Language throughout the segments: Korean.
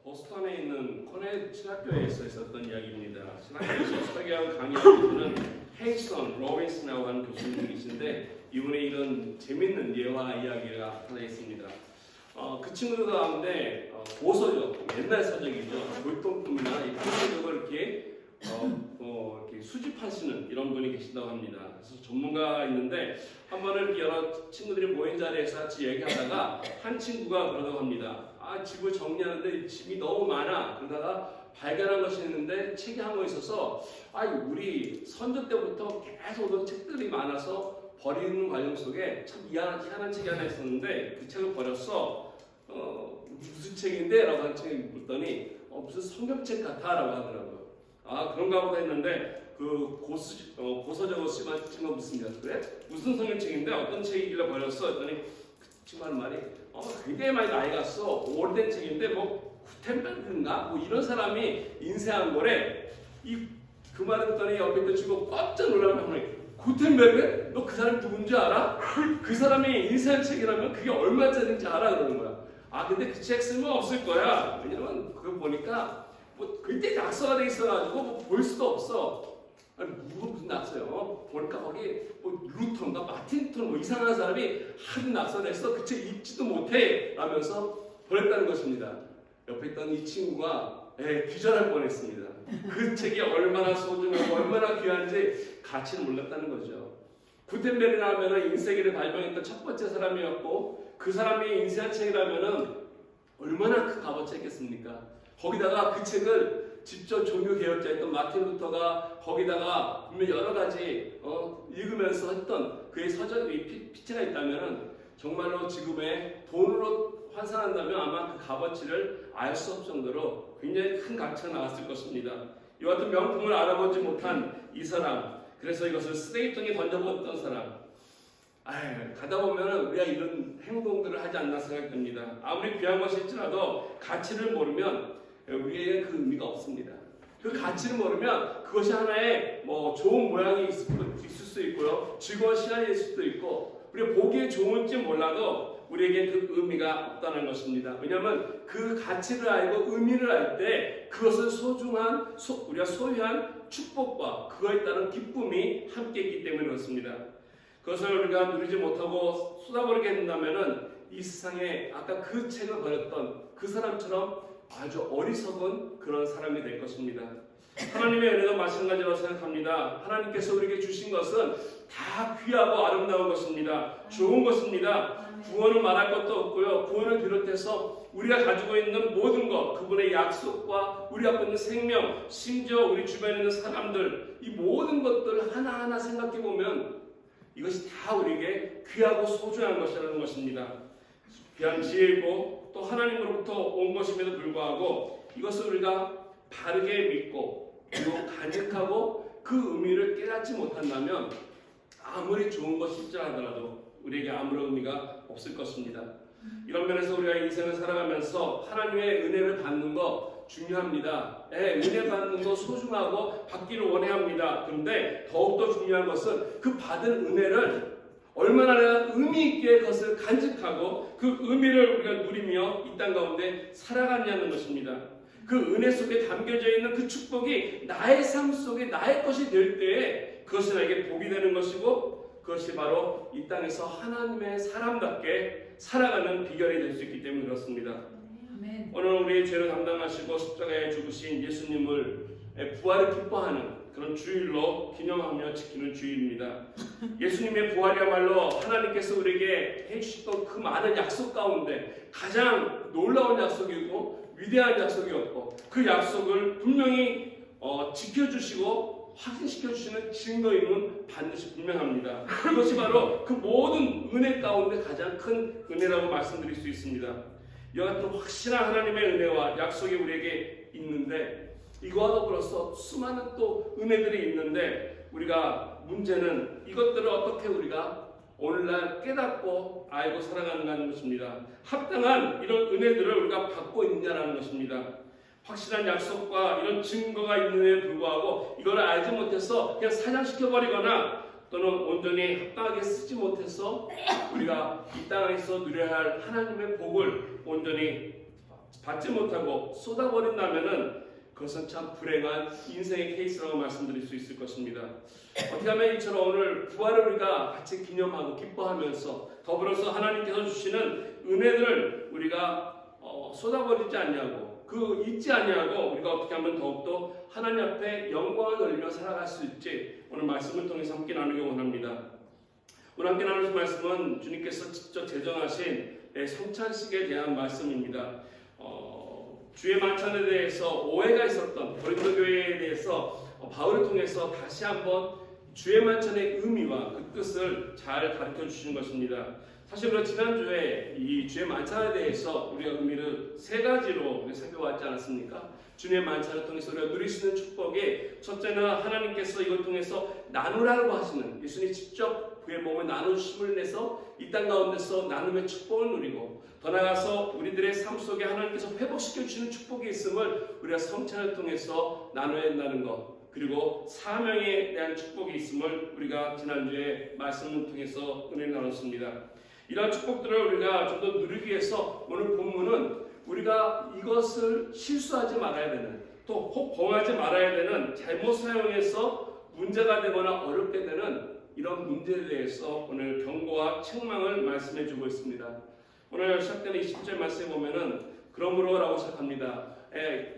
보스턴에 있는 코넬 신학교에서 있었던 이야기입니다. 신학교에서 설교하고 강의하는 헤이스턴 로빈슨이라고 하는 교수님이신데 이분의 이런 재밌는 예화 이야기가 하나 있습니다. 그 친구들 가운데 고서적, 옛날 서적이죠. 골동품이나 이 고서적을 이렇게 이렇게 수집하시는 이런 분이 계신다고 합니다. 그래서 전문가가 있는데 한 번은 이렇게 여러 친구들이 모인 자리에서 같이 얘기하다가 한 친구가 그러다고 합니다. 집을 정리하는데 짐이 너무 많아. 그러다가 발견한 것이 있는데 책이 한 거 있어서 우리 선조 때부터 계속 오던 책들이 많아서 버리는 과정 속에 참 희한한 책이 하나 있었는데 그 책을 버렸어. 무슨 책인데? 라고 한 책을 묻더니 무슨 성경책 같아 라고 하더라고요. 그런가 보다 했는데 그 고서적으로 찍어 묻습니다. 그래? 무슨 성경책인데 어떤 책이길래 버렸어? 했더니 그 친구 하는 말이 굉장히 많이 나이 갔어. 오래된 책인데 구텐베르그인가? 이런 사람이 인쇄한 거래. 그 말을 듣더니 옆에 있던 친구가 깜짝 놀라면 구텐베르그? 너 그 사람 누군지 알아? 그 사람이 인쇄한 책이라면 그게 얼마짜리인지 알아? 그러는 거야. 근데 그 책 쓰면 없을 거야. 왜냐면 그거 보니까 굉장히 낙서가 돼 있어가지고 볼 수도 없어. 무슨 낙서요? 보니까 거기 루터인가 마틴 루터 이상한 사람이 하도 낙서했어. 그 책 읽지도 못해 라면서 버렸다는 것입니다. 옆에 있던 이 친구가 기절할 뻔했습니다. 그 책이 얼마나 소중하고 얼마나 귀한지 가치를 몰랐다는 거죠. 구텐베르그라면 인쇄기를 발명했던 첫 번째 사람이었고 그 사람이 인쇄한 책이라면 얼마나 큰 값어치였겠습니까? 거기다가 그 책을 직접 종교 개혁자였던 마틴 루터가 거기다가 분명 여러 가지 읽으면서 했던 그의 서적이 피체가 있다면 정말로 지금의 돈으로 환산한다면 아마 그 값어치를 알 수 없을 정도로 굉장히 큰 가치가 나왔을 것입니다. 이와 같은 명품을 알아보지 못한 이 사람, 그래서 이것을 쓰레기통에 던져버렸던 사람, 가다 보면 우리가 이런 행동들을 하지 않나 생각됩니다. 아무리 귀한 것일지라도 가치를 모르면 우리에게 그 의미가 없습니다. 그 가치를 모르면 그것이 하나의 좋은 모양이 있을 수 있고요, 즐거운 시간일 수도 있고, 우리가 보기에 좋은지 몰라도 우리에게 그 의미가 없다는 것입니다. 왜냐하면 그 가치를 알고 의미를 알 때 그것은 소중한 우리가 소유한 축복과 그거에 따른 기쁨이 함께 있기 때문에 그렇습니다. 그것을 우리가 누리지 못하고 쏟아버리게 된다면 이 세상에 아까 그 책을 버렸던 그 사람처럼 아주 어리석은 그런 사람이 될 것입니다. 하나님의 은혜도 마찬가지라고 생각합니다. 하나님께서 우리에게 주신 것은 다 귀하고 아름다운 것입니다. 좋은 것입니다. 구원을 말할 것도 없고요. 구원을 비롯해서 우리가 가지고 있는 모든 것, 그분의 약속과 우리 앞에 있는 생명, 심지어 우리 주변에 있는 사람들, 이 모든 것들을 하나하나 생각해 보면 이것이 다 우리에게 귀하고 소중한 것이라는 것입니다. 귀한 지혜이고 또 하나님으로부터 온 것임에도 불구하고 이것을 우리가 바르게 믿고 그리고 간직하고 그 의미를 깨닫지 못한다면 아무리 좋은 것일지라도 우리에게 아무런 의미가 없을 것입니다. 이런 면에서 우리가 인생을 살아가면서 하나님의 은혜를 받는 거 중요합니다. 은혜 받는 거 소중하고 받기를 원해야 합니다. 그런데 더욱더 중요한 것은 그 받은 은혜를 얼마나 내가 의미 있게 그것을 간직하고 그 의미를 우리가 누리며 이 땅 가운데 살아가냐는 것입니다. 그 은혜 속에 담겨져 있는 그 축복이 나의 삶 속에 나의 것이 될 때에 그것이 나에게 복이 되는 것이고 그것이 바로 이 땅에서 하나님의 사람답게 살아가는 비결이 될 수 있기 때문에 그렇습니다. 아멘. 오늘 우리의 죄를 담당하시고 십자가에 죽으신 예수님을 부활을 기뻐하는 그런 주일로 기념하며 지키는 주일입니다. 예수님의 부활이야말로 하나님께서 우리에게 해주셨던 그 많은 약속 가운데 가장 놀라운 약속이고 위대한 약속이었고 그 약속을 분명히 지켜주시고 확인시켜주시는 증거임은 반드시 분명합니다. 이것이 바로 그 모든 은혜 가운데 가장 큰 은혜라고 말씀드릴 수 있습니다. 이와 같은 확실한 하나님의 은혜와 약속이 우리에게 있는데 이거와 더불어서 수많은 또 은혜들이 있는데 우리가 문제는 이것들을 어떻게 우리가 오늘날 깨닫고 알고 살아가는 것입니다. 합당한 이런 은혜들을 우리가 받고 있느냐라는 것입니다. 확실한 약속과 이런 증거가 있는데 불구하고 이걸 알지 못해서 그냥 사냥시켜버리거나 또는 온전히 합당하게 쓰지 못해서 우리가 이 땅에서 누려야 할 하나님의 복을 온전히 받지 못하고 쏟아버린다면은 그것은 참 불행한 인생의 케이스라고 말씀드릴 수 있을 것입니다. 어떻게 하면 이처럼 오늘 부활을 우리가 같이 기념하고 기뻐하면서 더불어서 하나님께서 주시는 은혜를 우리가 쏟아버리지 않냐고 잊지 않냐고 우리가 어떻게 하면 더욱더 하나님 앞에 영광을 돌리며 살아갈 수 있지 오늘 말씀을 통해서 함께 나누기 원합니다. 오늘 함께 나눌 말씀은 주님께서 직접 제정하신 성찬식에 대한 말씀입니다. 주의 만찬에 대해서 오해가 있었던 고린도 교회에 대해서 바울을 통해서 다시 한번 주의 만찬의 의미와 그 뜻을 잘 가르쳐 주시는 것입니다. 사실 우리가 지난주에 이 주의 만찬에 대해서 우리가 의미를 세 가지로 살펴봤지 않았습니까? 주님의 만찬을 통해서 우리가 누릴 수 있는 축복이 첫째는 하나님께서 이걸 통해서 나누라고 하시는 예수님이 직접 그의 몸을 나누심을 내서 이 땅 가운데서 나눔의 축복을 누리고 더 나아가서 우리들의 삶 속에 하나님께서 회복시켜 주시는 축복이 있음을 우리가 성찬을 통해서 나눠야 한다는 것 그리고 사명에 대한 축복이 있음을 우리가 지난주에 말씀을 통해서 은혜를 나눴습니다. 이러한 축복들을 우리가 좀 더 누리기 위해서 오늘 본문은 우리가 이것을 실수하지 말아야 되는 또 혹 범하지 말아야 되는 잘못 사용해서 문제가 되거나 어렵게 되는 이런 문제에 대해서 오늘 경고와 책망을 말씀해 주고 있습니다. 오늘 시작되는 20절 말씀에 보면은 그러므로 라고 시작합니다.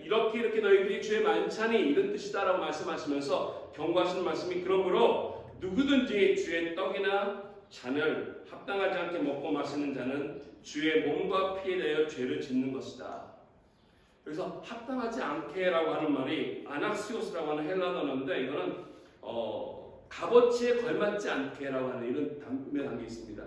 이렇게 너희들이 주의 만찬이 이런 뜻이다라고 말씀하시면서 경고하시는 말씀이 그러므로 누구든지 주의 떡이나 잔을 합당하지 않게 먹고 마시는 자는 주의 몸과 피에 대하여 죄를 짓는 것이다. 여기서 합당하지 않게라고 하는 말이 아낙시오스라고 하는 헬라 언어인데 이거는 값어치에 걸맞지 않게라고 하는 이런 단면한 게 있습니다.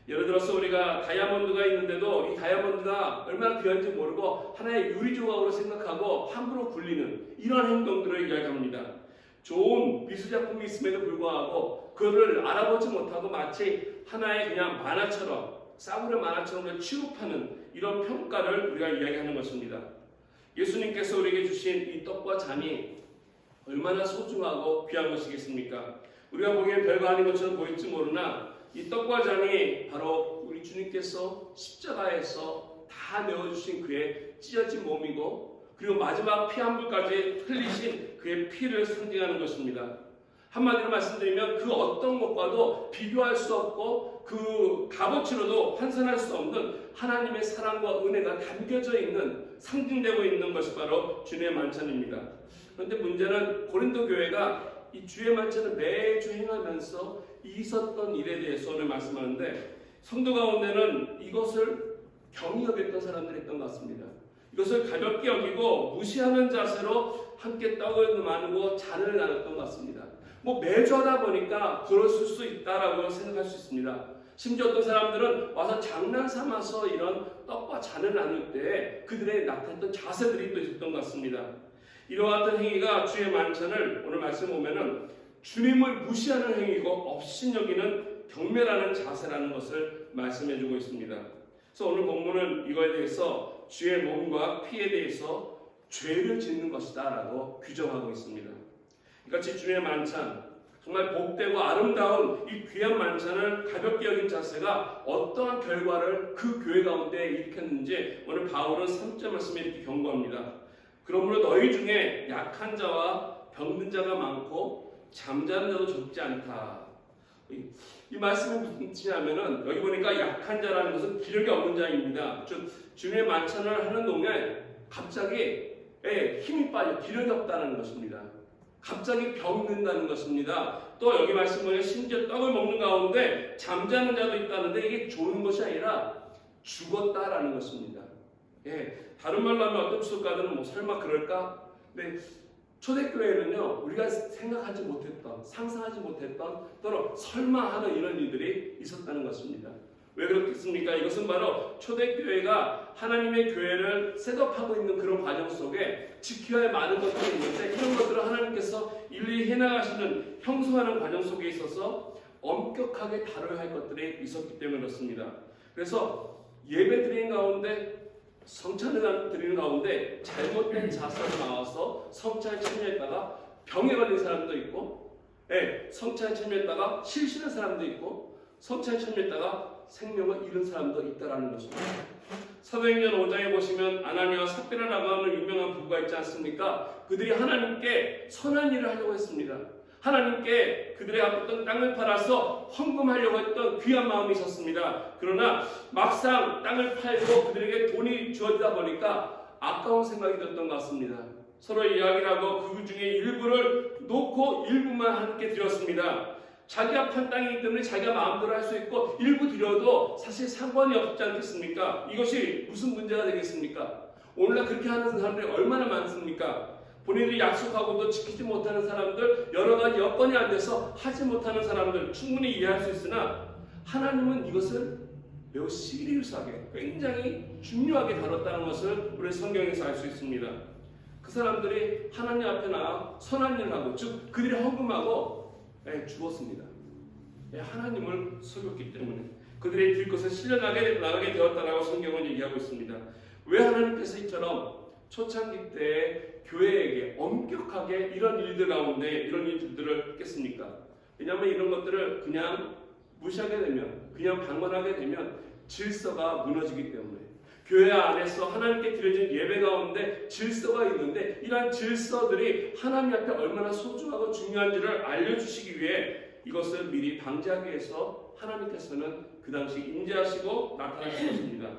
예를 들어서 우리가 다이아몬드가 있는데도 이 다이아몬드가 얼마나 귀한지 모르고 하나의 유리 조각으로 생각하고 함부로 굴리는 이런 행동들을 이야기합니다. 좋은 미술작품이 있음에도 불구하고 그거를 알아보지 못하고 마치 하나의 그냥 만화처럼 싸구려 만화처럼 취급하는 이런 평가를 우리가 이야기하는 것입니다. 예수님께서 우리에게 주신 이 떡과 잔이 얼마나 소중하고 귀한 것이겠습니까? 우리가 보기엔 별거 아닌 것처럼 보일지 모르나 이 떡과 잔이 바로 우리 주님께서 십자가에서 다 내어주신 그의 찢어진 몸이고 그리고 마지막 피 한 불까지 흘리신 그의 피를 상징하는 것입니다. 한마디로 말씀드리면 그 어떤 것과도 비교할 수 없고 그 값어치로도 환산할 수 없는 하나님의 사랑과 은혜가 담겨져 있는 상징되고 있는 것이 바로 주님의 만찬입니다. 그런데 문제는 고린도 교회가 이 주의 만찬을 매주 행하면서 있었던 일에 대해서 오늘 말씀하는데 성도 가운데는 이것을 경히 여겼던 사람들이 있던 것 같습니다. 이것을 가볍게 여기고 무시하는 자세로 함께 떡을 나누고 잔을 나눴던 것 같습니다. 매주 하다 보니까 그랬을 수 있다라고 생각할 수 있습니다. 심지어 어떤 사람들은 와서 장난 삼아서 이런 떡과 잔을 나눌 때 그들의 나타났던 자세들이 또 있었던 것 같습니다. 이와 같은 행위가 주의 만찬을 오늘 말씀 보면은 주님을 무시하는 행위고 업신여기는 경멸하는 자세라는 것을 말씀해주고 있습니다. 그래서 오늘 본문은 이거에 대해서 주의 몸과 피에 대해서 죄를 짓는 것이다라고 규정하고 있습니다. 이같이 주의 만찬 정말 복되고 아름다운 이 귀한 만찬을 가볍게 여긴 자세가 어떠한 결과를 그 교회 가운데 일으켰는지 오늘 바울은 3절 말씀에 이렇게 경고합니다. 그러므로 너희 중에 약한 자와 병든 자가 많고 잠자는 자도 적지 않다. 이 말씀이 무슨 뜻이냐면은 여기 보니까 약한 자라는 것은 기력이 없는 자입니다. 즉 주님의 만찬을 하는 동안 갑자기 힘이 빠져 기력이 없다는 것입니다. 갑자기 병든다는 것입니다. 또 여기 말씀 보면 심지어 떡을 먹는 가운데 잠자는 자도 있다는데 이게 좋은 것이 아니라 죽었다라는 것입니다. 다른 말로 하면 어떤 수업가들은 설마 그럴까? 근데 초대교회는요 우리가 생각하지 못했던 상상하지 못했던 또는 설마 하는 이런 일들이 있었다는 것입니다. 왜 그렇겠습니까? 이것은 바로 초대교회가 하나님의 교회를 셋업하고 있는 그런 과정 속에 지켜야 할 많은 것들이 있는데 이런 것들을 하나님께서 일일이 해나가시는 형성하는 과정 속에 있어서 엄격하게 다뤄야 할 것들이 있었기 때문에 그렇습니다. 그래서 예배 드리는 가운데 성찬을 드리는 가운데 잘못된 자세로 나와서 성찬에 참여했다가 병에 걸린 사람도 있고 성찬에 참여했다가 실신한 사람도 있고 성찬에 참여했다가 생명을 잃은 사람도 있다라는 것입니다. 사도행전 5장에 보시면 아나니아와 삽비라라고 하는 유명한 부부가 있지 않습니까? 그들이 하나님께 선한 일을 하려고 했습니다. 하나님께 그들의 앞에 땅을 팔아서 헌금하려고 했던 귀한 마음이 있었습니다. 그러나 막상 땅을 팔고 그들에게 돈이 주어지다 보니까 아까운 생각이 들었던 것 같습니다. 서로 이야기를 하고 그 중에 일부를 놓고 일부만 함께 드렸습니다. 자기가 판 땅이기 때문에 자기가 마음대로 할 수 있고 일부 드려도 사실 상관이 없지 않겠습니까? 이것이 무슨 문제가 되겠습니까? 오늘날 그렇게 하는 사람들이 얼마나 많습니까? 본인들이 약속하고도 지키지 못하는 사람들, 여러 가지 여건이 안 돼서 하지 못하는 사람들 충분히 이해할 수 있으나 하나님은 이것을 매우 시리우스하게 굉장히 중요하게 다뤘다는 것을 우리 성경에서 알 수 있습니다. 그 사람들이 하나님 앞에 나와 선한 일을 하고 즉 그들이 헌금하고 죽었습니다. 하나님을 속였기 때문에 그들의 들것을 실려나가게 되었다라고 성경은 얘기하고 있습니다. 왜 하나님께서 이처럼 초창기 때 교회에게 엄격하게 이런 일들 가운데 이런 일들을 했겠습니까? 왜냐하면 이런 것들을 그냥 무시하게 되면 그냥 방관하게 되면 질서가 무너지기 때문에 교회 안에서 하나님께 드려진 예배 가운데 질서가 있는데 이러한 질서들이 하나님 앞에 얼마나 소중하고 중요한지를 알려주시기 위해 이것을 미리 방지하기 위해서 하나님께서는 그 당시 임재하시고 나타나신 것입니다.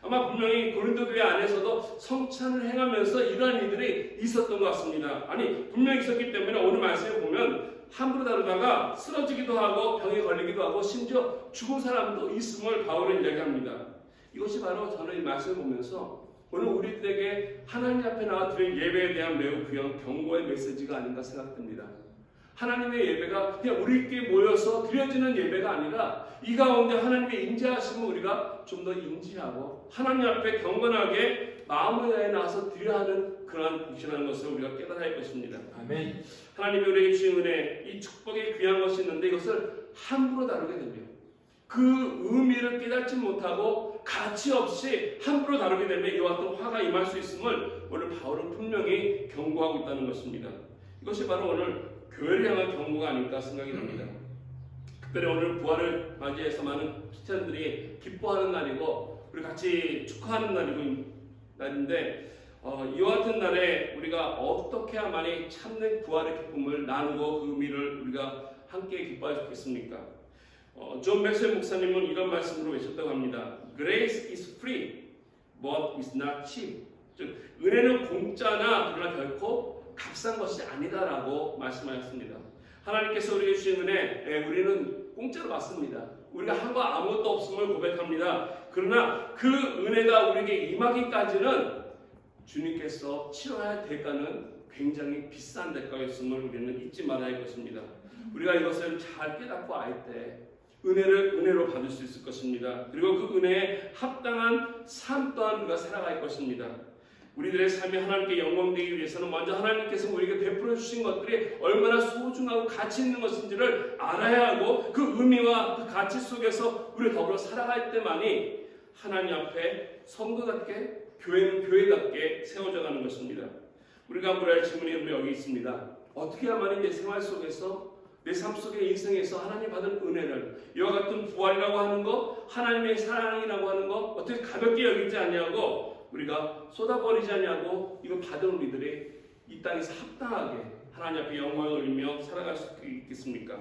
아마 분명히 고린도 교회 안에서도 성찬을 행하면서 이러한 일들이 있었던 것 같습니다. 아니 분명히 있었기 때문에 오늘 말씀에 보면 함부로 다루다가 쓰러지기도 하고 병에 걸리기도 하고 심지어 죽은 사람도 있음을 바울은 이야기합니다. 이것이 바로 저는 이 말씀을 보면서 오늘 우리들에게 하나님 앞에 나와 드린 예배에 대한 매우 귀한 경고의 메시지가 아닌가 생각됩니다. 하나님의 예배가 그냥 우리끼리 모여서 드려지는 예배가 아니라 이 가운데 하나님의 인지하심을 우리가 좀 더 인지하고 하나님 앞에 경건하게 마음을 다해 나와서 드려야 하는 그러한 곳이라는 것을 우리가 깨달아야 할 것입니다. 아멘. 하나님이 우리에게 주신 은혜, 이 축복의 귀한 것이 있는데 이것을 함부로 다루게 되면 그 의미를 깨닫지 못하고 가치 없이 함부로 다루게 되면 이와 같은 화가 임할 수 있음을 오늘 바울은 분명히 경고하고 있다는 것입니다. 이것이 바로 오늘 교회를 향한 경고가 아닐까 생각이 듭니다. 특별히 오늘 부활을 맞이해서 많은 크리스천들이 기뻐하는 날이고 우리 같이 축하하는 날인데 이와 같은 날에 우리가 어떻게 해야만이 참된 부활의 기쁨을 나누고 그 의미를 우리가 함께 기뻐할 수 있겠습니까? 존 맥스웰 목사님은 이런 말씀으로 외쳤다고 합니다. Grace is free, but is not cheap. 즉 은혜는 공짜나 그러나 결코 값싼 것이 아니다라고 말씀하셨습니다. 하나님께서 우리에게 주신 은혜, 우리는 공짜로 받습니다. 우리가 한 거 아무것도 없음을 고백합니다. 그러나 그 은혜가 우리에게 임하기까지는 주님께서 치러야 할 대가는 굉장히 비싼 대가였음을 우리는 잊지 말아야 할 것입니다. 우리가 이것을 잘 깨닫고 알 때 은혜를 은혜로 받을 수 있을 것입니다. 그리고 그 은혜에 합당한 삶 또한 우리가 살아갈 것입니다. 우리들의 삶이 하나님께 영광되기 위해서는 먼저 하나님께서 우리에게 베풀어 주신 것들이 얼마나 소중하고 가치 있는 것인지를 알아야 하고 그 의미와 그 가치 속에서 우리 더불어 살아갈 때만이 하나님 앞에 성도답게 교회는 교회답게 세워져 가는 것입니다. 우리가 물어야 할 질문이 여기 있습니다. 어떻게 해야만이 내 생활 속에서 내 삶 속의 인생에서 하나님 받은 은혜를 이와 같은 부활이라고 하는 것, 하나님의 사랑이라고 하는 것 어떻게 가볍게 여기지 않냐고 우리가 쏟아버리지 않냐고 이거 받은 우리들이 이 땅에서 합당하게 하나님 앞에 영광을 올리며 살아갈 수 있겠습니까?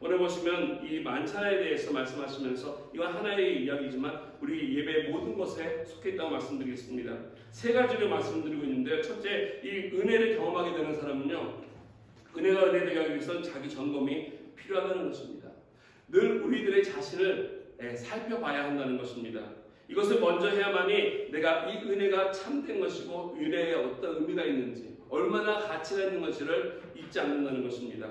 오늘 보시면 이 만찬에 대해서 말씀하시면서 이건 하나의 이야기지만 우리 예배의 모든 것에 속해 있다고 말씀드리겠습니다. 세 가지를 말씀드리고 있는데요. 첫째, 이 은혜를 경험하게 되는 사람은요, 은혜가 은혜되게 하기 위해서는 자기 점검이 필요하다는 것입니다. 늘 우리들의 자신을 살펴봐야 한다는 것입니다. 이것을 먼저 해야만이 내가 이 은혜가 참된 것이고 은혜에 어떤 의미가 있는지 얼마나 가치가 있는 것을 잊지 않는다는 것입니다.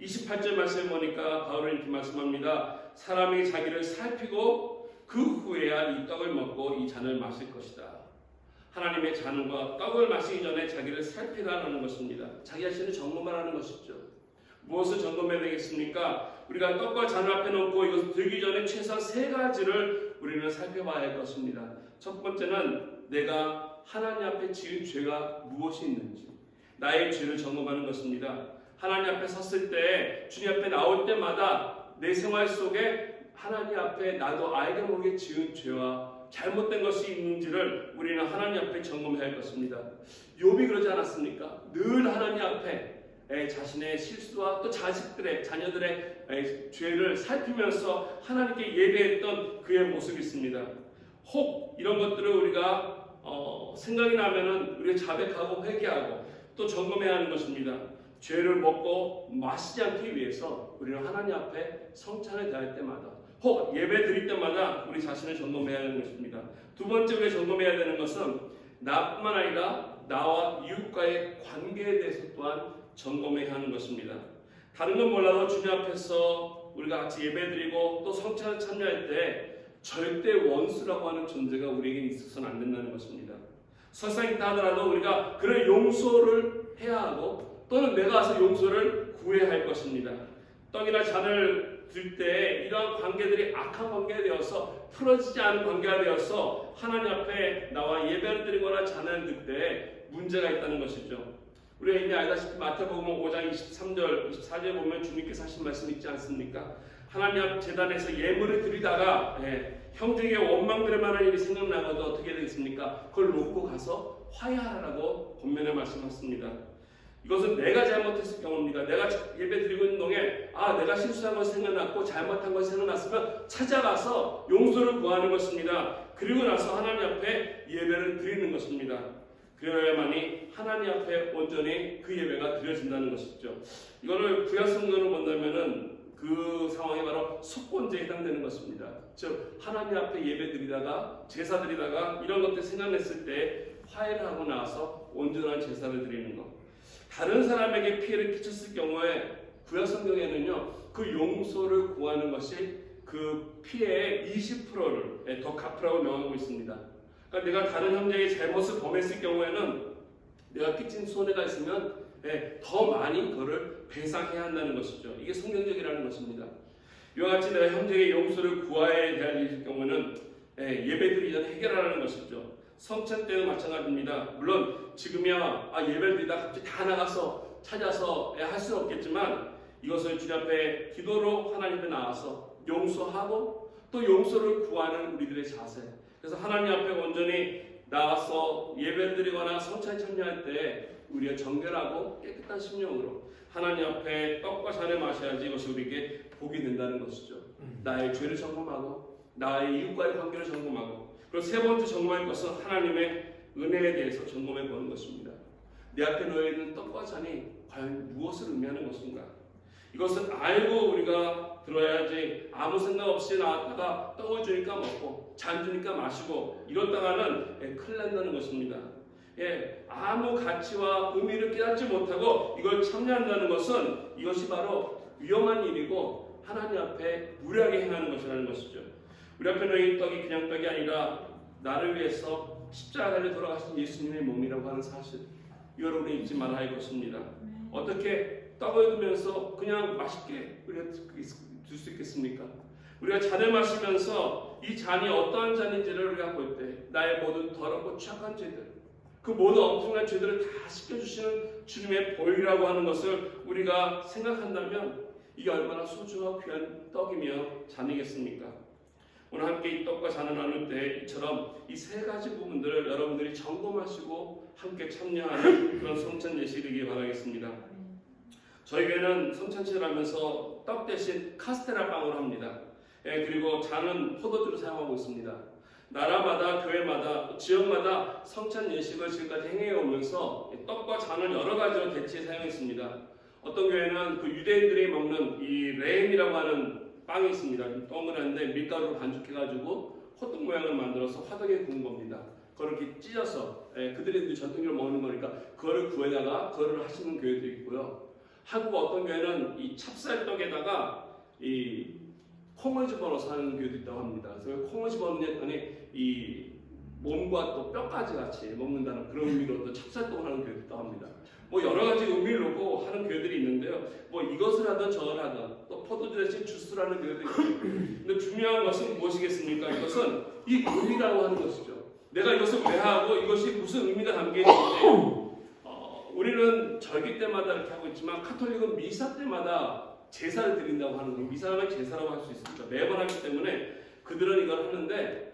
28절 말씀에 보니까 바울은 이렇게 말씀합니다. 사람이 자기를 살피고 그 후에야 이 떡을 먹고 이 잔을 마실 것이다. 하나님의 잔과 떡을 마시기 전에 자기를 살피라는 것입니다. 자기 자신을 점검하라는 것이죠. 무엇을 점검해야 되겠습니까? 우리가 떡과 잔을 앞에 놓고 이것을 들기 전에 최소한 세 가지를 우리는 살펴봐야 할 것입니다. 첫 번째는 내가 하나님 앞에 지은 죄가 무엇이 있는지 나의 죄를 점검하는 것입니다. 하나님 앞에 섰을 때 주님 앞에 나올 때마다 내 생활 속에 하나님 앞에 나도 알게 모르게 지은 죄와 잘못된 것이 있는지를 우리는 하나님 앞에 점검해야 할 것입니다. 욥이 그러지 않았습니까? 늘 하나님 앞에 자신의 실수와 또 자녀들의 죄를 살피면서 하나님께 예배했던 그의 모습이 있습니다. 혹 이런 것들을 우리가 생각이 나면은 우리가 자백하고 회개하고 또 점검해야 하는 것입니다. 죄를 먹고 마시지 않기 위해서 우리는 하나님 앞에 성찬을 대할 때마다 혹 예배 드릴 때마다 우리 자신을 점검해야 하는 것입니다. 두 번째 우리가 점검해야 되는 것은 나뿐만 아니라 나와 이웃과의 관계에 대해서 또한 점검해야 하는 것입니다. 다른 건 몰라도 주님 앞에서 우리가 같이 예배드리고 또 성찬을 참여할 때 절대 원수라고 하는 존재가 우리에게 있어서는 안 된다는 것입니다. 설사 있다 하더라도 우리가 그런 용서를 해야 하고 또는 내가 와서 용서를 구해야 할 것입니다. 떡이나 잔을 들 때 이러한 관계들이 악한 관계가 되어서 풀어지지 않은 관계가 되어서 하나님 앞에 나와 예배를 드리거나 잔을 들 때 문제가 있다는 것이죠. 우리가 이미 알다시피 마태복음 5장 23절 24절에 보면 주님께서 하신 말씀 있지 않습니까? 하나님 앞 제단에서 예물을 드리다가 형제에게 원망될 만한 일이 생각나고도 어떻게 되겠습니까? 그걸 놓고 가서 화해하라고 본면에 말씀하셨습니다. 이것은 내가 잘못했을 경우입니다. 내가 예배 드리고 있는 동에 내가 실수한 것이 생각났고 잘못한 것이 생각났으면 찾아가서 용서를 구하는 것입니다. 그리고 나서 하나님 앞에 예배를 드리는 것입니다. 그래야만이 하나님 앞에 온전히 그 예배가 드려진다는 것이죠. 이거를 구약 성경으로 본다면은 그 상황이 바로 속건제에 해당되는 것입니다. 즉 하나님 앞에 예배드리다가 제사 드리다가 이런 것들 생각났을 때 화해를 하고 나서 온전한 제사를 드리는 것. 다른 사람에게 피해를 끼쳤을 경우에 구약 성경에는요 그 용서를 구하는 것이 그 피해의 20%를 더 갚으라고 명하고 있습니다. 그러니까 내가 다른 형제에게 잘못을 범했을 경우에는 내가 끼친 손해가 있으면 더 많이 그거를 배상해야 한다는 것이죠. 이게 성경적이라는 것입니다. 이와 같이 내가 형제에게 용서를 구하여야 될 경우는 예배드리기 전에 해결하라는 것이죠. 성찬 때도 마찬가지입니다. 물론 지금이야 예배를 드리다 갑자기 다 나가서 찾아서 할 수는 없겠지만 이것을 주님 앞에 기도로 하나님 앞에 나와서 용서하고 또 용서를 구하는 우리들의 자세. 그래서 하나님 앞에 온전히 나와서 예배를 드리거나 성찬에 참여할 때 우리가 정결하고 깨끗한 심령으로 하나님 앞에 떡과 잔을 마셔야지 이것이 우리에게 복이 된다는 것이죠. 나의 죄를 점검하고 나의 이웃과의 관계를 점검하고 그리고 세 번째 점검할 것은 하나님의 은혜에 대해서 점검해 보는 것입니다. 내 앞에 놓여 있는 떡과 잔이 과연 무엇을 의미하는 것인가? 이것을 알고 우리가 들어야지 아무 생각 없이 나왔다가 떡을 주니까 먹고 잔 주니까 마시고 이러다가는 큰일 난다는 것입니다. 아무 가치와 의미를 깨닫지 못하고 이걸 참여한다는 것은 이것이 바로 위험한 일이고 하나님 앞에 무례하게 행하는 것이라는 것이죠. 우리 앞에 놓인 떡이 그냥 떡이 아니라 나를 위해서 십자가 달려 돌아가신 예수님의 몸이라고 하는 사실, 이걸 우리 잊지 말아야 할 것입니다. 어떻게 떡을 두면서 그냥 맛있게 우리가 들 수 있겠습니까? 우리가 잔을 마시면서 이 잔이 어떠한 잔인지를 우리가 볼 때 나의 모든 더럽고 취약한 죄들, 그 모든 엄청난 죄들을 다 씻겨주시는 주님의 보혈이라고 하는 것을 우리가 생각한다면 이게 얼마나 소중하고 귀한 떡이며 잔이겠습니까? 오늘 함께 이 떡과 잔을 나눌 때 이처럼 이 세 가지 부분들을 여러분들이 점검하시고 함께 참여하는 그런 성찬 예식이 되길 바라겠습니다. 저희 교회는 성찬식을 하면서 떡 대신 카스테라 빵으로 합니다. 그리고 잔은 포도주를 사용하고 있습니다. 나라마다 교회마다 지역마다 성찬 예식을 지금까지 행해 오면서 떡과 잔을 여러 가지로 대체해 사용했습니다. 어떤 교회는 그 유대인들이 먹는 이 레임이라고 하는 빵이 있습니다. 동그란데 밀가루로 반죽해가지고 호떡 모양을 만들어서 화덕에 구운 겁니다. 그걸 이렇게 찢어서 그들이 전통적으로 먹는 거니까 그거를 구해다가 그거를 하시는 교회도 있고요. 한국 어떤 교회는 이 찹쌀떡에다가 이 콩을 집어넣어서 하는 교회도 있다고 합니다. 그래서 콩을 집어넣으니 이 몸과 또 뼈까지 같이 먹는다는 그런 의미로 또 찹쌀떡을 하는 교회도 있다고 합니다. 뭐 여러 가지 의미를 놓고 하는 교회들이 있는데요. 뭐 이것을 하든 저걸 하든 또 포도주 대신 주스를 하는 교회도 있고요. 근데 중요한 것은 무엇이겠습니까? 이것은 이 의미라고 하는 것이죠. 내가 이것을 왜 하고 이것이 무슨 의미가 담겨 있는지 우리는 절기 때마다 이렇게 하고 있지만 카톨릭은 미사 때마다 제사를 드린다고 하는 거예요. 미사하면 제사라고 할 수 있습니다. 매번 하기 때문에 그들은 이걸 하는데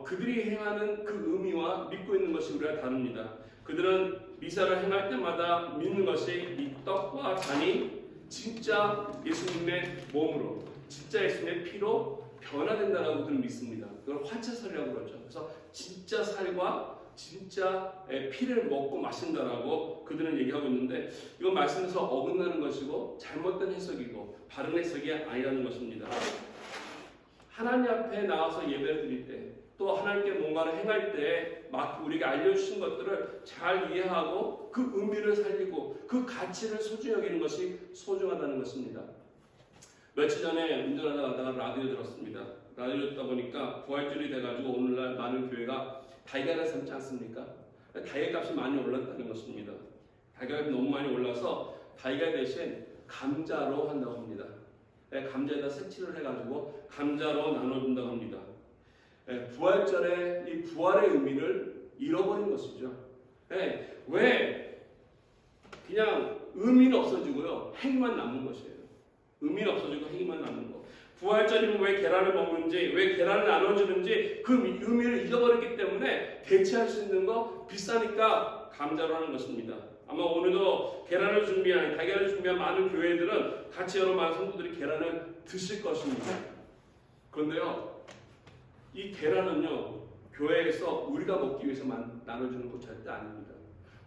그들이 행하는 그 의미와 믿고 있는 것이 우리가 다릅니다. 그들은 미사를 행할 때마다 믿는 것이 이 떡과 잔이 진짜 예수님의 몸으로, 진짜 예수님의 피로 변화된다라고 그들은 믿습니다. 그걸 화채살이라고 그러죠. 그래서 진짜 살과 진짜 피를 먹고 마신다라고 그들은 얘기하고 있는데, 이건 말씀에서 어긋나는 것이고 잘못된 해석이고 바른 해석이 아니라는 것입니다. 하나님 앞에 나와서 예배를 드릴 때, 또 하나님께 뭔가를 행할 때 우리가 알려주신 것들을 잘 이해하고 그 의미를 살리고 그 가치를 소중히 여기는 것이 소중하다는 것입니다. 며칠 전에 운전하다가 라디오 들었습니다. 라디오 듣다 보니까 부활절이 돼가지고 오늘날 많은 교회가 달걀을 삶지 않습니까? 달걀 값이 많이 올랐다는 것입니다. 달걀이 너무 많이 올라서 달걀 대신 감자로 한다고 합니다. 감자에다 색칠을 해가지고 감자로 나눠준다고 합니다. 부활절에 이 부활의 의미를 잃어버린 것이죠. 왜 그냥 의미는 없어지고요, 행위만 남는 것이에요. 의미는 없어지고 행위만 남는 것. 부활절이면 왜 계란을 먹는지, 왜 계란을 나눠주는지 그 의미를 잃어버렸기 때문에 대체할 수 있는 거 비싸니까 감자로 하는 것입니다. 아마 오늘도 계란을 준비한, 달걀을 준비한 많은 교회들은 같이 여러 많은 성도들이 계란을 드실 것입니다. 그런데요, 이 계란은요, 교회에서 우리가 먹기 위해서만 나눠주는 것 절대 아닙니다.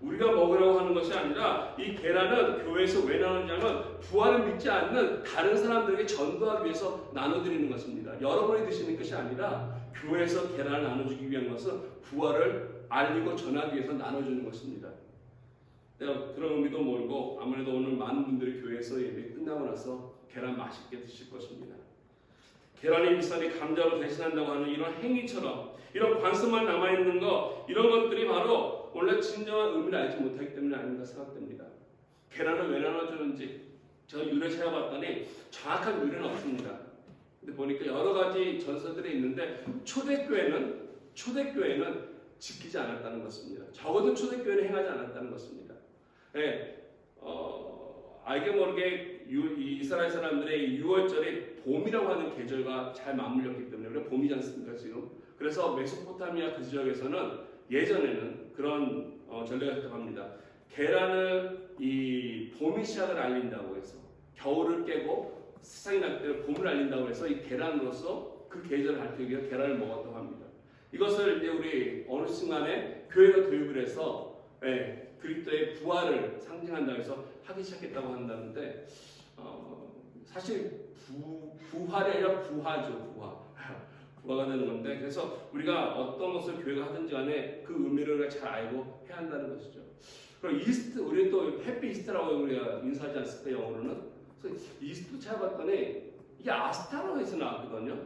우리가 먹으려고 하는 것이 아니라 이 계란은 교회에서 왜 나누냐면 부활을 믿지 않는 다른 사람들에게 전도하기 위해서 나눠드리는 것입니다. 여러분이 드시는 것이 아니라 교회에서 계란을 나눠주기 위한 것은 부활을 알리고 전하기 위해서 나눠주는 것입니다. 내가 그런 의미도 모르고 아무래도 오늘 많은 분들이 교회에서 예배 끝나고 나서 계란 맛있게 드실 것입니다. 계란이 비싸니 감자로 대신한다고 하는 이런 행위처럼, 이런 관습만 남아있는 것, 이런 것들이 바로 원래 진정한 의미를 알지 못하기 때문에 아닌가 생각됩니다. 계란을 왜 나눠주는지 제가 유래 찾아봤더니 정확한 유래는 없습니다. 근데 보니까 여러 가지 전설들이 있는데 초대교회는 지키지 않았다는 것입니다. 적어도 초대교회는 행하지 않았다는 것입니다. 알게 모르게 이스라엘 사람들의 6월절이 봄이라고 하는 계절과 잘 맞물렸기 때문에, 우리가 봄이지 않습니까 지금? 그래서 메소포타미아 그 지역에서는 예전에는 그런 전례가 있다고 합니다. 계란을 이 봄이 시작을 알린다고 해서, 겨울을 깨고 세상이 날 때 봄을 알린다고 해서 이 계란으로서 그 계절을 알리기 위해 계란을 먹었다고 합니다. 이것을 이제 우리 어느 순간에 교회가 도입을 해서 그리스도의 부활을 상징한다고 해서 하기 시작했다고 한다는데, 사실 부활이 아니라 부화죠. 부화가 되는 건데, 그래서 우리가 어떤 것을 교회가 하든지 간에 그 의미를 잘 알고 해야 한다는 것이죠. 그리고 이스트, 우리 또 해피 이스트라고 우리가 인사하지 않습니까, 영어로는? 그래서 이스트 찾아봤더니 이게 아스타로에서 나왔거든요.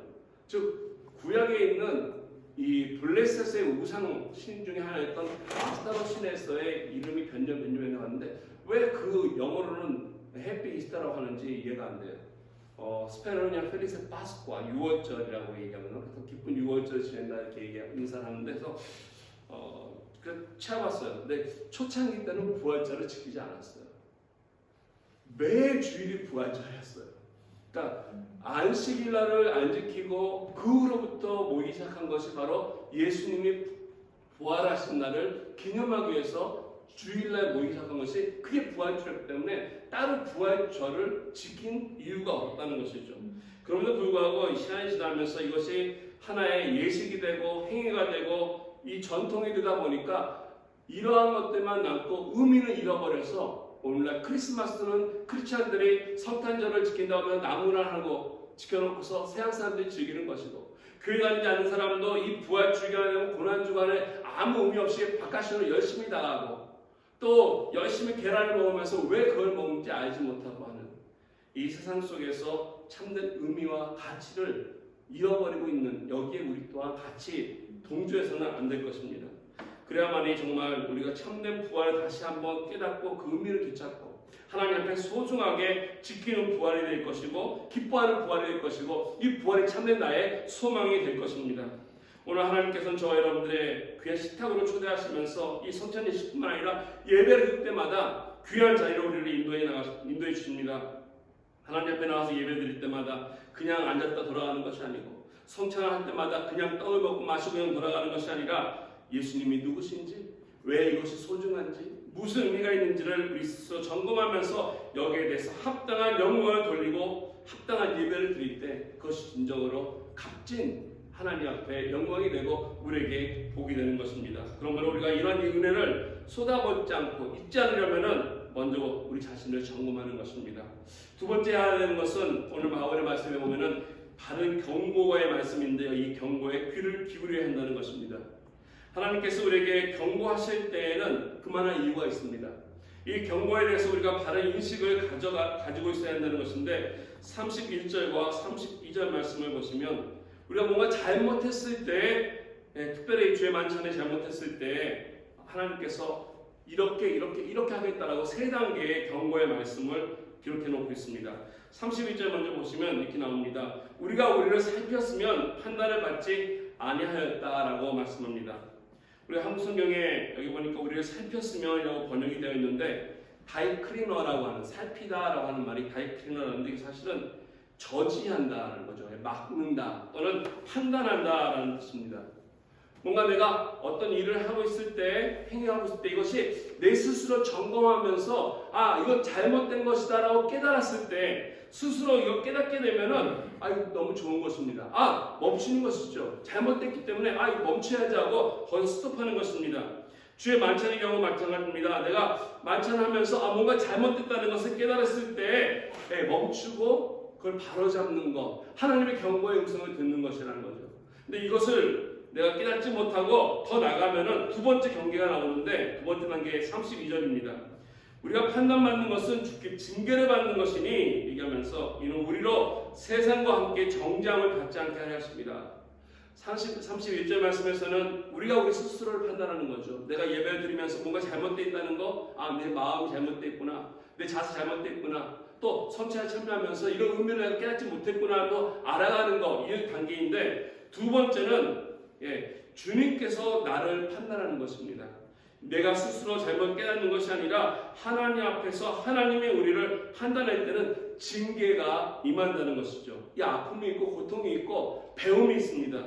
즉 구약에 있는 이 블레셋의 우상 신 중에 하나였던 아스타로 신에서의 이름이 변경해 나왔는데, 왜 그 영어로는 해피 이스타라고 하는지 이해가 안 돼요. 스페인어는 그냥 펠리세 파스쿠아, 6월절이라고 얘기하면, 그래서 기쁜 6월절 지낸다 이렇게 인사를 하는데, 그래서 그 찾아봤어요. 근데 초창기 때는 부활절을 지키지 않았어요. 매 주일이 부활절이었어요. 그러니까 안식일날을 안 지키고 그 후로부터 모이기 시작한 것이 바로 예수님이 부활하신 날을 기념하기 위해서 주일날 모이기 시작한 것이, 그게 부활절이기 때문에 따로 부활절을 지킨 이유가 없다는 것이죠. 그럼에도 불구하고 시간이 지나면서 이것이 하나의 예식이 되고 행위가 되고 이 전통이 되다 보니까 이러한 것들만 남고 의미를 잃어버려서 오늘날 크리스마스는 크리스찬들이 성탄절을 지킨다고 하면 나무를 하고 지켜놓고서 서양 사람들이 즐기는 것이고, 교회 다니지 않는 사람도 이 부활주간에 고난주간에 아무 의미 없이 바깥으로 열심히 나가고 또 열심히 계란을 먹으면서 왜 그걸 먹는지 알지 못하고 하는 이 세상 속에서 참된 의미와 가치를 잃어버리고 있는, 여기에 우리 또한 같이 동조해서는 안 될 것입니다. 그래야만이 정말 우리가 참된 부활을 다시 한번 깨닫고 그 의미를 되찾고 하나님 앞에 소중하게 지키는 부활이 될 것이고, 기뻐하는 부활이 될 것이고, 이 부활이 참된 나의 소망이 될 것입니다. 오늘 하나님께서는 저와 여러분들의 귀한 식탁으로 초대하시면서 이 성찬 예식뿐만 아니라 예배를 드릴 때마다 귀한 자리로 우리를 인도해 주십니다. 하나님 앞에 나와서 예배 드릴 때마다 그냥 앉았다 돌아가는 것이 아니고 성찬을 할 때마다 그냥 떡을 먹고 마시고 그냥 돌아가는 것이 아니라 예수님이 누구신지, 왜 이것이 소중한지, 무슨 의미가 있는지를 우리 스스로 점검하면서 여기에 대해서 합당한 영광을 돌리고 합당한 예배를 드릴 때 그것이 진정으로 값진 하나님 앞에 영광이 되고 우리에게 복이 되는 것입니다. 그러므로 우리가 이런 은혜를 쏟아붓지 않고 잊지 않으려면 먼저 우리 자신을 점검하는 것입니다. 두 번째 해야 되는 것은 오늘 바울의 말씀에 보면은 바른 경고의 말씀인데요. 이 경고에 귀를 기울여야 한다는 것입니다. 하나님께서 우리에게 경고하실 때에는 그만한 이유가 있습니다. 이 경고에 대해서 우리가 바른 인식을 가지고 있어야 한다는 것인데 31절과 32절 말씀을 보시면 우리가 뭔가 잘못했을 때, 특별히 주의 만찬에 잘못했을 때 하나님께서 이렇게 하겠다라고 세 단계의 경고의 말씀을 기록해 놓고 있습니다. 32절 먼저 보시면 이렇게 나옵니다. 우리가 우리를 살폈으면 판단을 받지 아니하였다라고 말씀합니다. 우리 한국 성경에 여기 보니까 우리를 살폈으면이라고 번역이 되어 있는데 다이크리너라고 하는, 살피다라고 하는 말이 다이크리너라는데 이게 사실은 저지한다라는 거죠. 막는다 또는 판단한다라는 뜻입니다. 뭔가 내가 어떤 일을 하고 있을 때, 행위하고 있을 때 이것이 내 스스로 점검하면서 이건 잘못된 것이다라고 깨달았을 때 스스로 이거 깨닫게 되면은 이거 너무 좋은 것입니다. 멈추는 것이죠. 잘못됐기 때문에 이거 멈춰야지 하고 거기서 스톱하는 것입니다. 주의 만찬의 경우 마찬가지입니다. 내가 만찬하면서 뭔가 잘못됐다는 것을 깨달았을 때 멈추고 그걸 바로잡는 것, 하나님의 경고의 음성을 듣는 것이라는 거죠. 근데 이것을 내가 깨닫지 못하고 더 나가면은 두 번째 경계가 나오는데 두 번째 단계 32절입니다. 우리가 판단받는 것은 주께 징계를 받는 것이니 얘기하면서 이는 우리로 세상과 함께 정죄함을 받지 않게 하려 하십니다. 31절 말씀에서는 우리가 우리 스스로를 판단하는 거죠. 내가 예배를 드리면서 뭔가 잘못되어 있다는 거, 내 마음이 잘못되어 있구나, 내 자세 잘못되어 있구나, 또 성찬에 참여하면서 이런 의미를 내가 깨닫지 못했구나 또 알아가는 거, 이 단계인데 두 번째는 주님께서 나를 판단하는 것입니다. 내가 스스로 잘못 깨닫는 것이 아니라 하나님 앞에서 하나님이 우리를 판단할 때는 징계가 임한다는 것이죠. 이 아픔이 있고 고통이 있고 배움이 있습니다.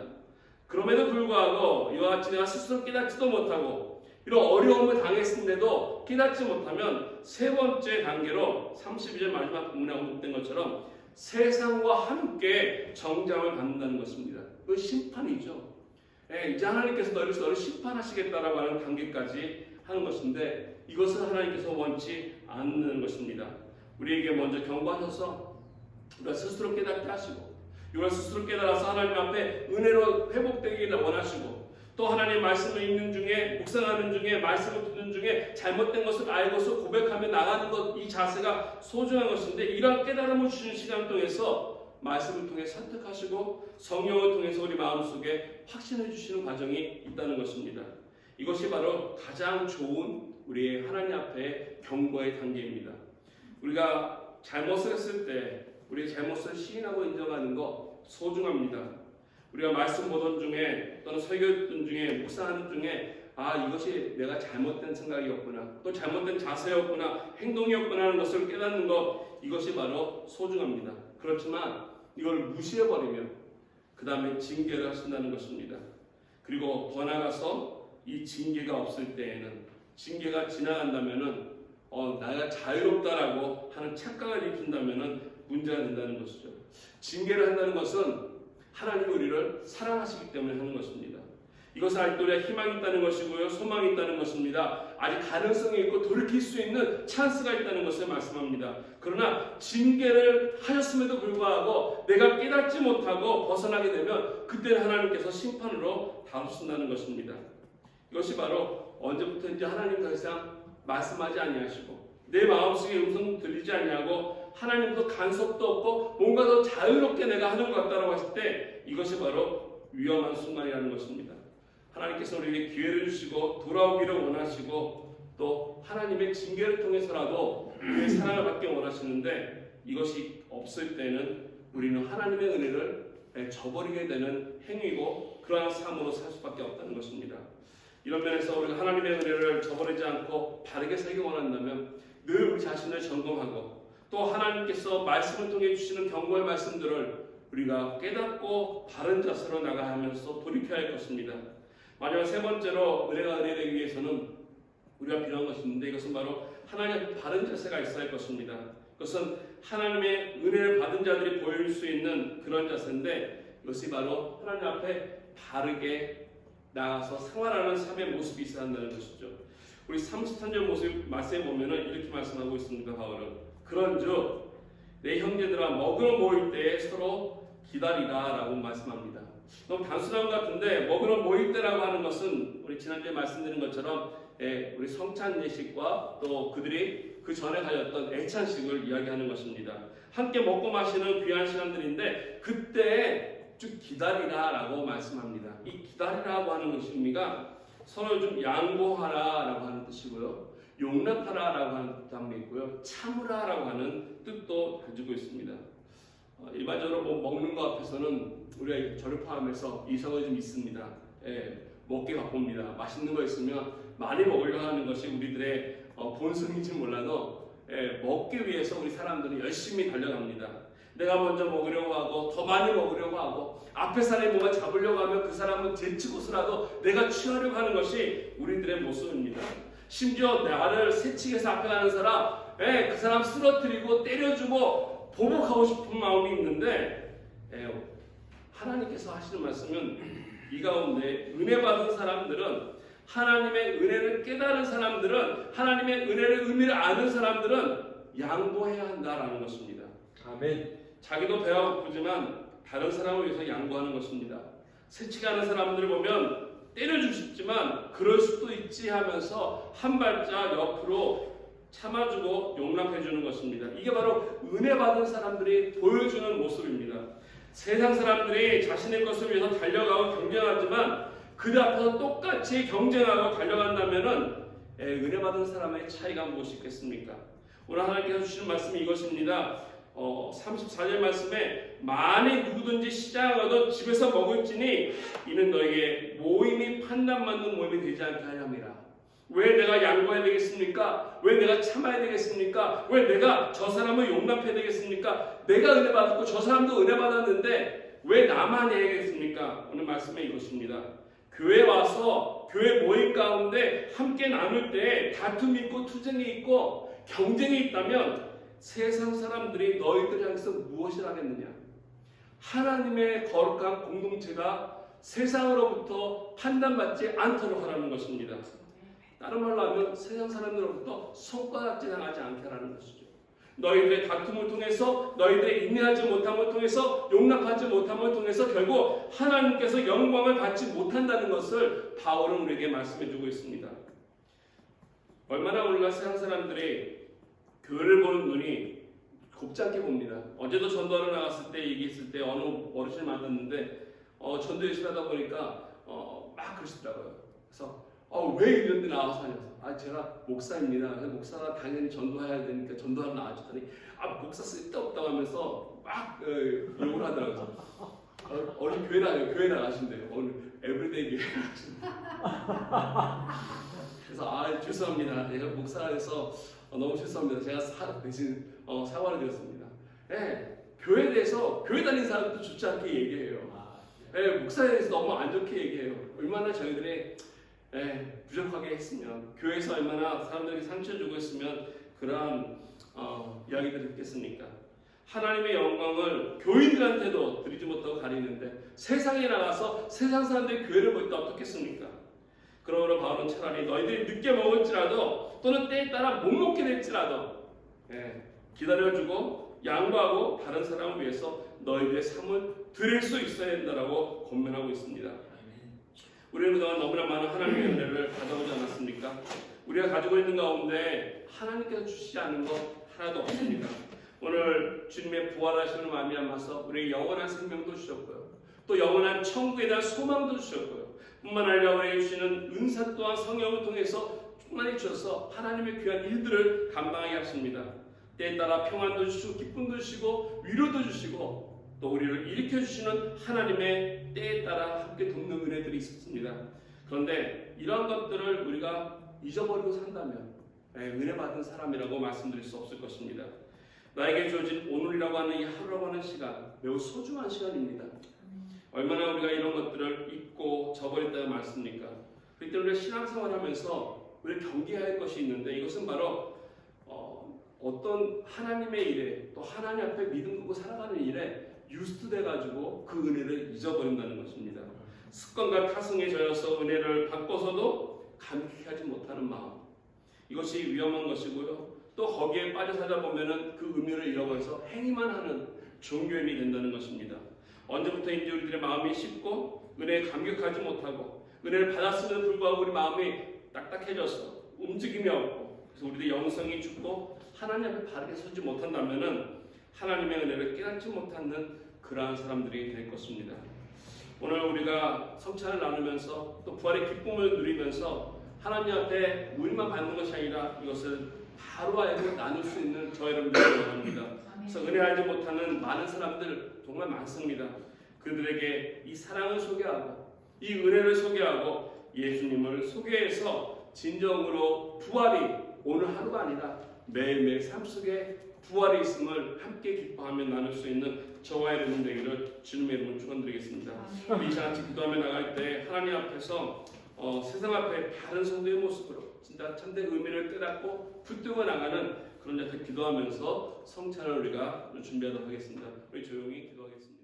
그럼에도 불구하고 이와 같이 내가 스스로 깨닫지도 못하고 이런 어려움을 당했음에도 깨닫지 못하면 세 번째 단계로 32절 마지막 부분에 언급된 것처럼 세상과 함께 정죄함을 받는다는 것입니다. 그 심판이죠. 이제 하나님께서 너를 심판하시겠다라고 하는 단계까지 하는 것인데 이것은 하나님께서 원치 않는 것입니다. 우리에게 먼저 경고하셔서 우리가 스스로 깨닫게 하시고 이걸 스스로 깨달아서 하나님 앞에 은혜로 회복되기를 원하시고 또 하나님의 말씀을 읽는 중에 묵상하는 중에 말씀을 듣는 중에 잘못된 것을 알고서 고백하며 나가는 것, 이 자세가 소중한 것인데 이러한 깨달음을 주시는 시간 통해서 말씀을 통해 선택하시고 성령을 통해서 우리 마음속에 확신해 주시는 과정이 있다는 것입니다. 이것이 바로 가장 좋은 우리의 하나님 앞에 경고의 단계입니다. 우리가 잘못을 했을 때 우리의 잘못을 시인하고 인정하는 것 소중합니다. 우리가 말씀 보던 중에 또는 설교 듣던 중에 묵상하는 중에 이것이 내가 잘못된 생각이었구나 또 잘못된 자세였구나 행동이었구나 하는 것을 깨닫는 것 이것이 바로 소중합니다. 그렇지만 이걸 무시해버리면 그 다음에 징계를 하신다는 것입니다. 그리고 더 나아가서 이 징계가 없을 때에는 징계가 지나간다면은 나가 자유롭다라고 하는 착각을 일으킨다면은 문제가 된다는 것이죠. 징계를 한다는 것은 하나님이 우리를 사랑하시기 때문에 하는 것입니다. 이것은 아직도 우리가 희망이 있다는 것이고요. 소망이 있다는 것입니다. 아직 가능성이 있고 돌이킬 수 있는 찬스가 있다는 것을 말씀합니다. 그러나 징계를 하셨음에도 불구하고 내가 깨닫지 못하고 벗어나게 되면 그때는 하나님께서 심판으로 다루신다는 것입니다. 이것이 바로 언제부터인지 하나님 더 이상 말씀하지 아니하시고 내 마음속에 음성 들리지 아니하고 하나님도 간섭도 없고 뭔가 더 자유롭게 내가 하는 것 같다고 했을 때 이것이 바로 위험한 순간이라는 것입니다. 하나님께서 우리에게 기회를 주시고 돌아오기를 원하시고 또 하나님의 징계를 통해서라도 우리의 사랑을 받기 원하시는데 이것이 없을 때는 우리는 하나님의 은혜를 저버리게 되는 행위고 그러한 삶으로 살 수밖에 없다는 것입니다. 이런 면에서 우리가 하나님의 은혜를 저버리지 않고 바르게 살기 원한다면 늘 우리 자신을 점검하고 또 하나님께서 말씀을 통해 주시는 경고의 말씀들을 우리가 깨닫고 바른 자세로 나가야 하면서 돌이켜야 할 것입니다. 마지막 세 번째로 은혜가 은혜되기 위해서는 우리가 필요한 것이 있는데 이것은 바로 하나님의 바른 자세가 있어야 할 것입니다. 그것은 하나님의 은혜를 받은 자들이 보일 수 있는 그런 자세인데 이것이 바로 하나님 앞에 바르게 나가서 생활하는 삶의 모습이 있어야 한다는 것이죠. 우리 33절 모습 말씀에 보면은 이렇게 말씀하고 있습니다. 바울은 그런즉 내 형제들아 먹으러 모일 때에 서로 기다리라라고 말씀합니다. 너무 단순한 것 같은데 먹으러 모일 때라고 하는 것은 우리 지난주에 말씀드린 것처럼 우리 성찬 예식과 또 그들이 그 전에 가졌던 애찬식을 이야기하는 것입니다. 함께 먹고 마시는 귀한 시간들인데 그때 쭉 기다리라라고 말씀합니다. 이 기다리라고 하는 것의 의미가 서로 좀 양보하라라고 하는 뜻이고요. 용납하라라고 하는 뜻도 한번 있고요. 참으라라고 하는 뜻도 가지고 있습니다. 일반적으로 뭐 먹는 것 앞에서는 우리가 저를 포함해서 이성이 좀 있습니다. 먹기 바쁩니다. 맛있는 거 있으면 많이 먹으려고 하는 것이 우리들의 본성인지 몰라도 먹기 위해서 우리 사람들은 열심히 달려갑니다. 내가 먼저 먹으려고 하고 더 많이 먹으려고 하고 앞에 사람이 뭔가 잡으려고 하면 그 사람은 제치고서라도 내가 취하려고 하는 것이 우리들의 모습입니다. 심지어 나를 새치기해서 앞에 가는 사람 그 사람 쓰러뜨리고 때려주고 보복하고 싶은 마음이 있는데 하나님께서 하시는 말씀은 이 가운데 은혜 받은 사람들은 하나님의 은혜를 깨달은 사람들은 하나님의 은혜의 의미를 아는 사람들은 양보해야 한다라는 것입니다. 아멘. 자기도 배가 고프지만 다른 사람을 위해서 양보하는 것입니다. 새치기하는 사람들을 보면 때려주고 싶지만 그럴 수도 있지 하면서 한 발짝 옆으로 참아주고 용납해주는 것입니다. 이게 바로 은혜 받은 사람들이 보여주는 모습입니다. 세상 사람들이 자신의 것을 위해서 달려가고 경쟁하지만 그 앞에서 똑같이 경쟁하고 달려간다면은 은혜 받은 사람의 차이가 무엇이 있겠습니까? 오늘 하나님께서 주시는 말씀이 이것입니다. 34절 말씀에 만일 누구든지 시장을 얻어 집에서 먹을지니 이는 너에게 모임이 판단받는 모임이 되지 않게 하려 함이라. 왜 내가 양보해야 되겠습니까? 왜 내가 참아야 되겠습니까? 왜 내가 저 사람을 용납해야 되겠습니까? 내가 은혜 받았고 저 사람도 은혜 받았는데 왜 나만 해야겠습니까? 오늘 말씀은 이것입니다. 교회 와서 교회 모임 가운데 함께 나눌 때 다툼이 있고 투쟁이 있고 경쟁이 있다면 세상 사람들이 너희들 향해서 무엇을 하겠느냐? 하나님의 거룩한 공동체가 세상으로부터 판단받지 않도록 하라는 것입니다. 다른 말로 하면 세상 사람들로부터 손가락질 당하지 않게 하라는 것이죠. 너희들의 다툼을 통해서 너희들의 인내하지 못함을 통해서 용납하지 못함을 통해서 결국 하나님께서 영광을 받지 못한다는 것을 바울은 우리에게 말씀해 주고 있습니다. 얼마나 우리가 세상 사람들이 교회를 보는 눈이 곱지 않게 봅니다. 어제도 전도하러 나갔을 때 얘기했을 때 어느 어르신을 만났는데 전도 열심히 하다 보니까 막 그러시더라고요. 그래서 왜 이런 데 나와서 하냐고. 제가 목사입니다. 목사가 당연히 전도해야 되니까 전도하러 나와주더니 목사 쓸데없다고 하면서 막 욕을 하더라고요. 오늘 교회 나가신대요. 오늘 에브리데이 교회 나가신대요. 그래서 죄송합니다. 제가 목사가 돼서 너무 죄송합니다. 제가 대신 사과를 드렸습니다. 교회에 대해서 교회 다니는 사람도 좋지 않게 얘기해요. 목사에 대해서 너무 안 좋게 얘기해요. 얼마나 저희들이 부족하게 했으면 교회에서 얼마나 사람들에게 상처 주고 했으면 그러한 이야기들을 듣겠습니까? 하나님의 영광을 교인들한테도 드리지 못하고 가리는데 세상에 나가서 세상 사람들이 교회를 볼 때 어떻겠습니까? 그러므로 바울은 차라리 너희들이 늦게 먹을지라도 또는 때에 따라 못 먹게 될지라도 기다려주고 양보하고 다른 사람을 위해서 너희들의 삶을 드릴 수 있어야 된다라고 권면하고 있습니다. 우리는 그동안 너무나 많은 하나님의 은혜를 받아오지 않았습니까? 우리가 가지고 있는 가운데 하나님께서 주시지 않은 것 하나도 없습니다. 오늘 주님의 부활하시는 말미암아서 우리에게 영원한 생명도 주셨고요. 또 영원한 천국에 대한 소망도 주셨고요. 뿐만 아니라 우리에게 주시는 은사 또한 성령을 통해서 충만히 주셔서 하나님의 귀한 일들을 감당하게 하십니다. 때에 따라 평안도 주시고 기쁨도 주시고 위로도 주시고 또 우리를 일으켜주시는 하나님의 때에 따라 함께 돕는 은혜들이 있습니다. 그런데 이러한 것들을 우리가 잊어버리고 산다면 은혜 받은 사람이라고 말씀드릴 수 없을 것입니다. 나에게 주어진 오늘이라고 하는 이 하루라고 하는 시간, 매우 소중한 시간입니다. 얼마나 우리가 이런 것들을 잊고 저버렸다고 말씀입니까? 그렇기 때문에 신앙생활하면서 우리 경계해야 할 것이 있는데, 이것은 바로 어떤 하나님의 일에, 또 하나님 앞에 믿음 두고 살아가는 일에 유스트돼가지고 그 은혜를 잊어버린다는 것입니다. 습관과 타성에 젖어서 은혜를 받고서도 감격하지 못하는 마음, 이것이 위험한 것이고요. 또 거기에 빠져 살다 보면은 그 의미를 잃어버려서 행위만 하는 종교인이 된다는 것입니다. 언제부터인지 우리들의 마음이 쉽고 은혜에 감격하지 못하고 은혜를 받았음에도 불구하고 우리 마음이 딱딱해져서 움직임이 없고, 그래서 우리의 영성이 죽고 하나님 앞에 바르게 서지 못한다면은 하나님의 은혜를 깨닫지 못하는 그러한 사람들이 될 것입니다. 오늘 우리가 성찬을 나누면서 또 부활의 기쁨을 누리면서 하나님 앞에 우리만 받는 것이 아니라 이것을 바로 알고 나눌 수 있는 저 여러분들을 원합니다. 그래서 은혜 알지 못하는 많은 사람들 정말 많습니다. 그들에게 이 사랑을 소개하고 이 은혜를 소개하고 예수님을 소개해서 진정으로 부활이 오늘 하루가 아니라 매일매일 삶 속에 부활이 있음을 함께 기뻐하며 나눌 수 있는 저와 여러분 되기를 주님의 이름으로 축원드리겠습니다. 이 시간 같이 기도하며 나갈 때 하나님 앞에서 세상 앞에 바른 성도의 모습으로 진짜 참된 의미를 깨닫고 붙들고 나가는 그런 자들 기도하면서 성찬을 우리가 준비하도록 하겠습니다. 우리 조용히 기도하겠습니다.